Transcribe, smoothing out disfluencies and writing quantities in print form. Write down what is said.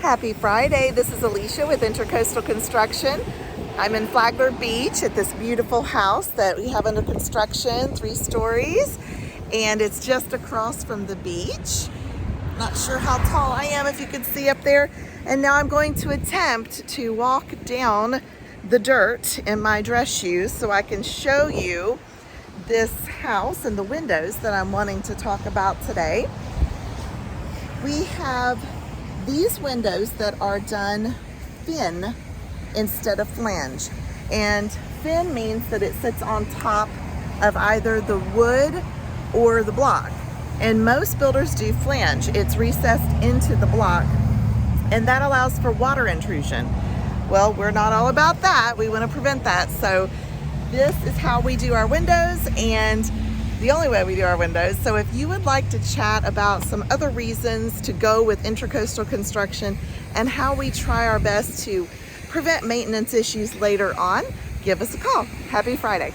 Happy Friday. This is Alicia with Intracoastal Construction. I'm in Flagler Beach at this beautiful house that we have under construction, 3 stories, and it's just across from the beach. Not sure how tall I am, if you can see up there. And now I'm going to attempt to walk down the dirt in my dress shoes so I can show you this house and the windows that I'm wanting to talk about today. We have these windows that are done fin instead of flange. And fin means that it sits on top of either the wood or the block. And most builders do flange. It's recessed into the block, and that allows for water intrusion. Well, we're not all about that. We want to prevent that. So this is how we do our windows, and the only way we do our windows. So if you would like to chat about some other reasons to go with Intracoastal Construction and how we try our best to prevent maintenance issues later on, give us a call. Happy Friday.